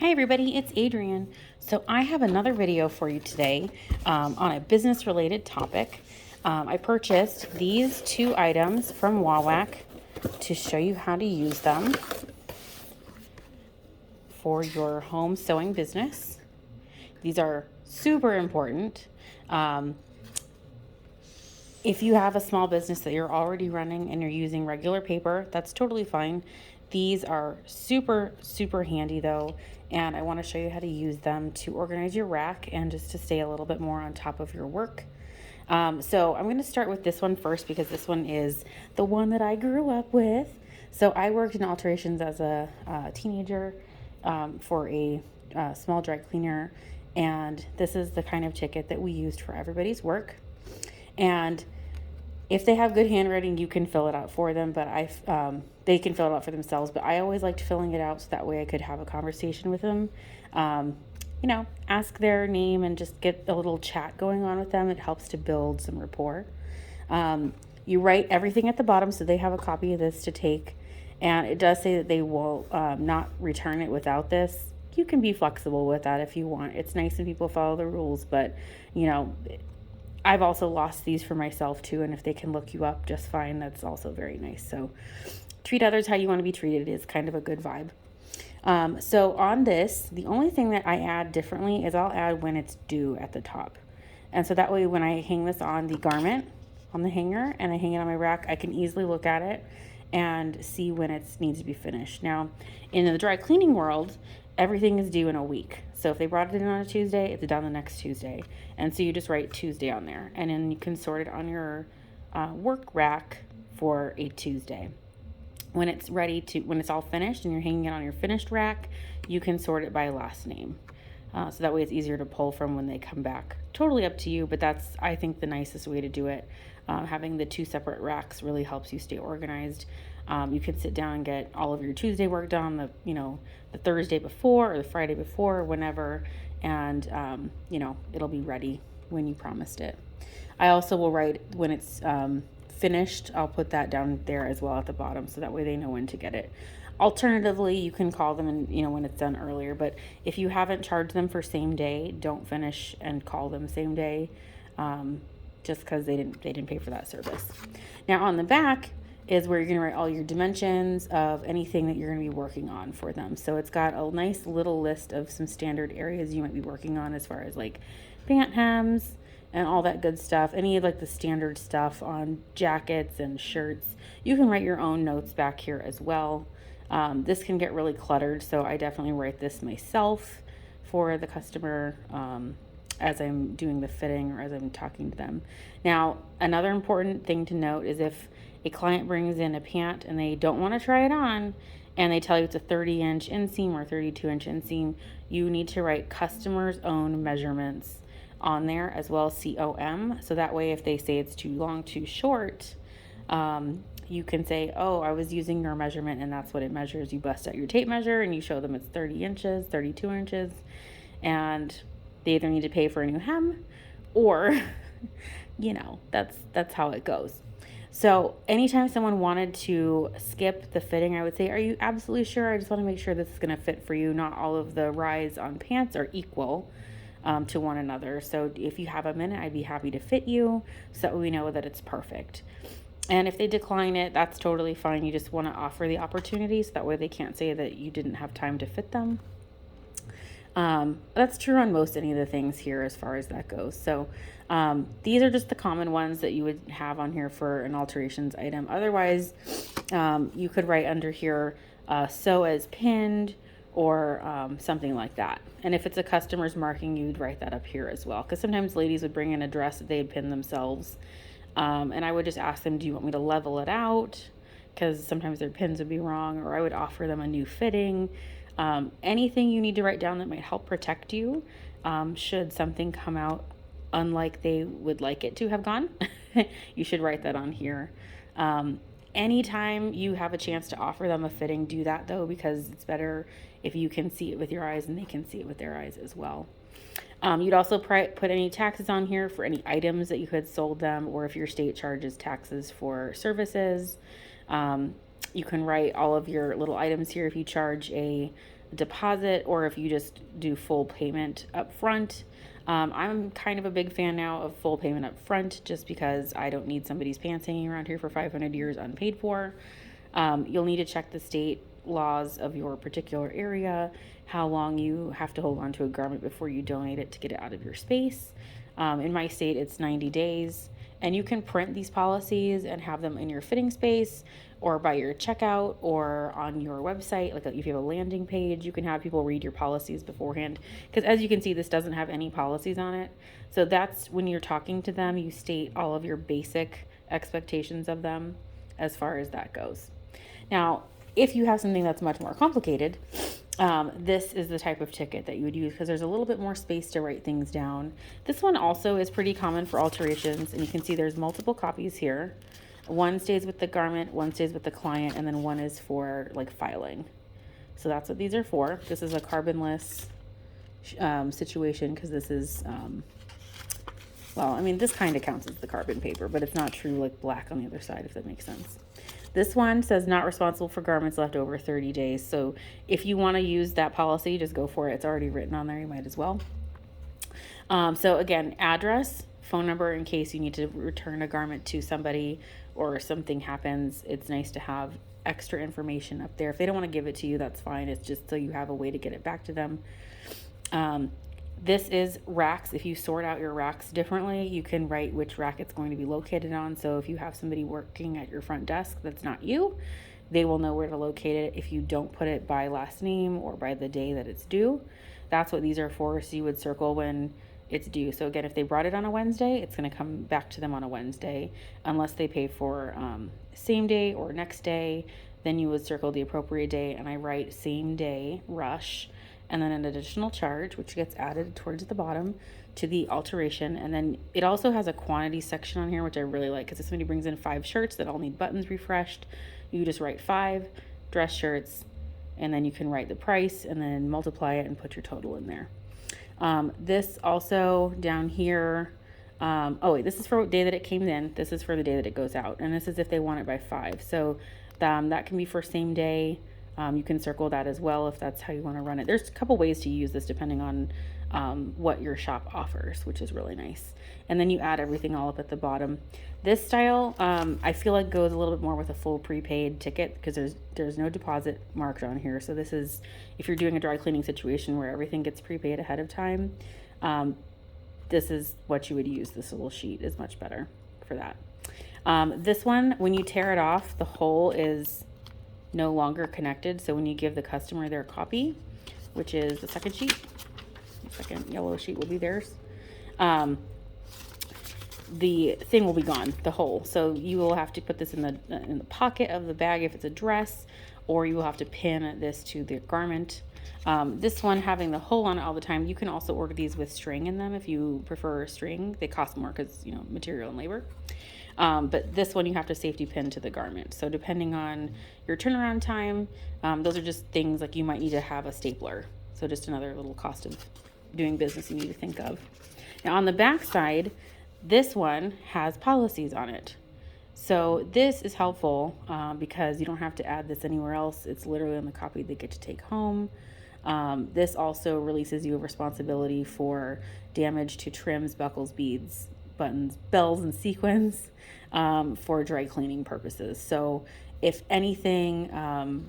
Hi everybody, it's Adrienne. So I have another video for you today on a business related topic. I purchased these two items from Wawak to show you how to use them for your home sewing business. These are super important. If you have a small business that you're already running and you're using regular paper, that's totally fine. These are super, super handy though, and I want to show you how to use them to organize your rack and just to stay a little bit more on top of your work. So I'm going to start with this one first because this one is the one that I grew up with. So I worked in Alterations as a teenager for a small dry cleaner, and this is the kind of ticket that we used for everybody's work. And if they have good handwriting, you can fill it out for them, but they can fill it out for themselves. But I always liked filling it out so that way I could have a conversation with them. Ask their name and just get a little chat going on with them. It helps to build some rapport. You write everything at the bottom so they have a copy of this to take. And it does say that they will not return it without this. You can be flexible with that if you want. It's nice when people follow the rules, but I've also lost these for myself too, and if they can look you up just fine, that's also very nice. So treat others how you want to be treated is kind of a good vibe. So on this, the only thing that I add differently is I'll add when it's due at the top. And so that way when I hang this on the garment, on the hanger, and I hang it on my rack, I can easily look at it and see when it needs to be finished. Now, in the dry cleaning world, everything is due in a week. So if they brought it in on a Tuesday, it's done the next Tuesday. And so you just write Tuesday on there, and then you can sort it on your work rack for a Tuesday. When it's when it's all finished and you're hanging it on your finished rack, you can sort it by last name. So that way it's easier to pull from when they come back. Totally up to you, but that's, I think, the nicest way to do it. Having the two separate racks really helps you stay organized. You can sit down and get all of your Tuesday work done the Thursday before or the Friday before, whenever, and it'll be ready when you promised it. I also will write when it's finished. I'll put that down there as well at the bottom, so that way they know when to get it. Alternatively, you can call them and when it's done earlier, but if you haven't charged them for same day, don't finish and call them same day, just because they didn't pay for that service. Now on the back is where you're going to write all your dimensions of anything that you're going to be working on for them. So it's got a nice little list of some standard areas you might be working on as far as like pant hems and all that good stuff. Any of like the standard stuff on jackets and shirts. You can write your own notes back here as well. This can get really cluttered, so I definitely write this myself for the customer as I'm doing the fitting or as I'm talking to them. Now, another important thing to note is if a client brings in a pant and they don't want to try it on and they tell you it's a 30-inch inseam or 32-inch inseam, you need to write customer's own measurements on there as well as COM. So that way if they say it's too long, too short, you can say, oh, I was using your measurement and that's what it measures. You bust out your tape measure and you show them it's 30 inches, 32 inches, and they either need to pay for a new hem or, that's how it goes. So anytime someone wanted to skip the fitting, I would say, are you absolutely sure? I just want to make sure this is going to fit for you. Not all of the rise on pants are equal to one another. So if you have a minute, I'd be happy to fit you so that we know that it's perfect. And if they decline it, that's totally fine. You just want to offer the opportunity so that way they can't say that you didn't have time to fit them. That's true on most any of the things here as far as that goes. So these are just the common ones that you would have on here for an alterations item. Otherwise, you could write under here, sew as pinned or something like that. And if it's a customer's marking, you'd write that up here as well. Because sometimes ladies would bring in a dress that they'd pin themselves. And I would just ask them, do you want me to level it out? Because sometimes their pins would be wrong, or I would offer them a new fitting. Anything you need to write down that might help protect you should something come out unlike they would like it to have gone. You should write that on here. Anytime you have a chance to offer them a fitting, do that though, because it's better if you can see it with your eyes and they can see it with their eyes as well. You'd also put any taxes on here for any items that you had sold them, or if your state charges taxes for services. You can write all of your little items here. If you charge a deposit or if you just do full payment up front. I'm kind of a big fan now of full payment up front just because I don't need somebody's pants hanging around here for 500 years unpaid for. You'll need to check the state laws of your particular area, how long you have to hold on to a garment before you donate it to get it out of your space. In my state, it's 90 days. And you can print these policies and have them in your fitting space or by your checkout or on your website. Like if you have a landing page, you can have people read your policies beforehand. Because as you can see, this doesn't have any policies on it. So that's when you're talking to them, you state all of your basic expectations of them as far as that goes. Now, if you have something that's much more complicated, this is the type of ticket that you would use because there's a little bit more space to write things down. This one also is pretty common for alterations, and you can see there's multiple copies here. One stays with the garment, one stays with the client, and then one is for like filing. So that's what these are for. This is a carbonless situation because this is, well, I mean, this kind of counts as the carbon paper, but it's not true like black on the other side, if that makes sense. This one says not responsible for garments left over 30 days. So if you want to use that policy, just go for it. It's already written on there. You might as well. So again, address, phone number in case you need to return a garment to somebody or something happens. It's nice to have extra information up there. If they don't want to give it to you, that's fine. It's just so you have a way to get it back to them. This is racks. If you sort out your racks differently, you can write which rack it's going to be located on. So if you have somebody working at your front desk that's not you, they will know where to locate it if you don't put it by last name or by the day that it's due. That's what these are for. So you would circle when it's due. So again, if they brought it on a Wednesday, it's going to come back to them on a Wednesday unless they pay for same day or next day. Then you would circle the appropriate day, and I write same day rush and then an additional charge, which gets added towards the bottom to the alteration. And then it also has a quantity section on here, which I really like, because if somebody brings in 5 shirts that all need buttons refreshed, you just write 5 dress shirts, and then you can write the price and then multiply it and put your total in there. This also down here, oh wait, this is for the day that it came in. This is for the day that it goes out. And this is if they want it by 5. So that can be for same day. You can circle that as well if that's how you want to run it. There's a couple ways to use this depending on what your shop offers, which is really nice. And then you add everything all up at the bottom. This style, I feel like goes a little bit more with a full prepaid ticket because there's no deposit marked on here. So this is if you're doing a dry cleaning situation where everything gets prepaid ahead of time. This is what you would use. This little sheet is much better for that. This one, when you tear it off, the hole is no longer connected. So when you give the customer their copy, which is the second sheet, the second yellow sheet will be theirs, the thing will be gone, the hole. So you will have to put this in the pocket of the bag if it's a dress, or you will have to pin this to the garment. This one having the hole on it all the time, you can also order these with string in them if you prefer string. They cost more because, you know, material and labor. But this one you have to safety pin to the garment. So depending on your turnaround time, those are just things like you might need to have a stapler. So just another little cost of doing business you need to think of. Now on the back side, this one has policies on it. So this is helpful because you don't have to add this anywhere else. It's literally on the copy they get to take home. This also releases you of responsibility for damage to trims, buckles, beads, buttons, bells, and sequins for dry cleaning purposes. So if anything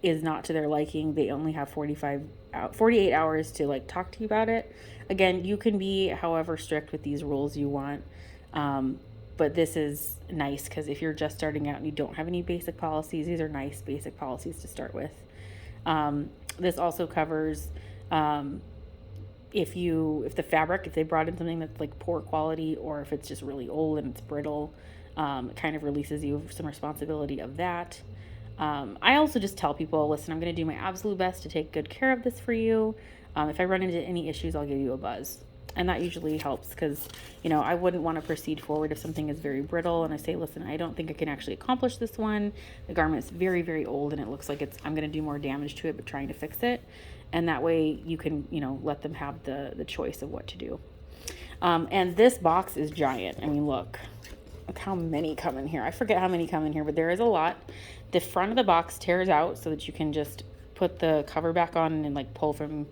is not to their liking, they only have 48 hours to like talk to you about it. Again, you can be however strict with these rules you want. But this is nice because if you're just starting out and you don't have any basic policies, these are nice basic policies to start with. This also covers if the fabric, if they brought in something that's like poor quality, or if it's just really old and it's brittle, it kind of releases you of some responsibility of that. I also just tell people, listen, I'm going to do my absolute best to take good care of this for you. If I run into any issues, I'll give you a buzz. And that usually helps because, you know, I wouldn't want to proceed forward if something is very brittle and I say, listen, I don't think I can actually accomplish this one. The garment is very, very old and it looks like I'm going to do more damage to it, but trying to fix it. And that way you can, you know, let them have the choice of what to do. And this box is giant. I mean, look how many come in here. I forget how many come in here, but there is a lot. The front of the box tears out so that you can just put the cover back on and like pull from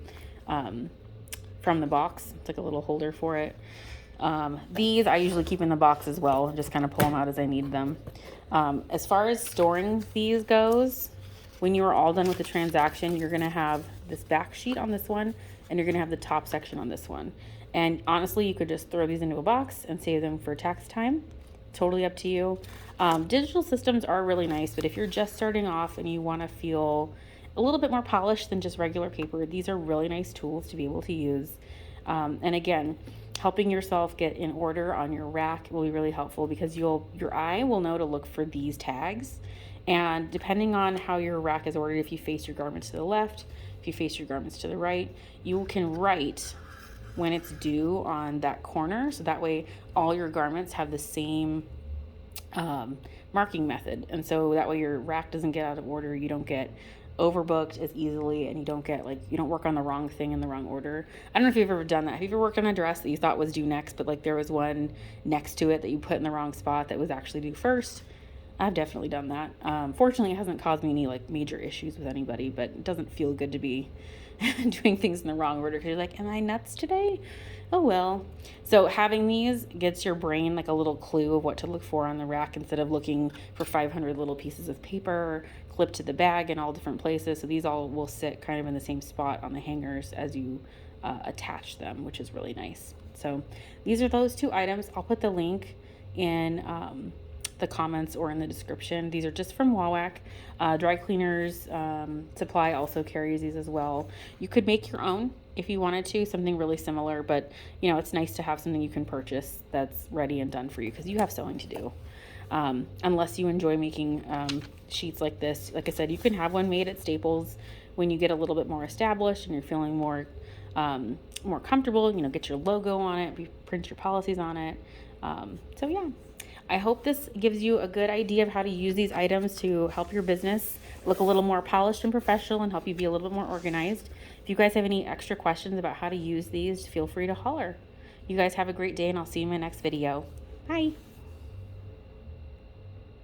the box. It's like a little holder for it. These I usually keep in the box as well and just kind of pull them out as I need them. As far as storing these goes, when you are all done with the transaction, you're going to have this back sheet on this one, and you're going to have the top section on this one. And honestly, you could just throw these into a box and save them for tax time. Totally up to you. Digital systems are really nice, but if you're just starting off and you want to feel a little bit more polished than just regular paper, these are really nice tools to be able to use. And again, helping yourself get in order on your rack will be really helpful, because your eye will know to look for these tags. And depending on how your rack is ordered, if you face your garments to the left, if you face your garments to the right, you can write when it's due on that corner. So that way all your garments have the same marking method. And so that way your rack doesn't get out of order. You don't get overbooked as easily, and you don't get you don't work on the wrong thing in the wrong order. I don't know if you've ever done that. Have you ever worked on a dress that you thought was due next, but like there was one next to it that you put in the wrong spot that was actually due first? I've definitely done that. Fortunately, it hasn't caused me any like major issues with anybody, but it doesn't feel good to be doing things in the wrong order, because you're like, am I nuts today? Oh well. So having these gets your brain like a little clue of what to look for on the rack, instead of looking for 500 little pieces of paper clipped to the bag in all different places. So these all will sit kind of in the same spot on the hangers as you attach them, which is really nice. So these are those two items. I'll put the link in the comments or in the description. These are just from Wawak. Dry Cleaners Supply also carries these as well. You could make your own if you wanted to, something really similar, but you know, it's nice to have something you can purchase that's ready and done for you, because you have sewing to do. Unless you enjoy making sheets like this. Like I said, you can have one made at Staples when you get a little bit more established and you're feeling more comfortable. You know, get your logo on it, print your policies on it. So yeah, I hope this gives you a good idea of how to use these items to help your business look a little more polished and professional, and help you be a little bit more organized. If you guys have any extra questions about how to use these, feel free to holler. You guys have a great day, and I'll see you in my next video. Bye.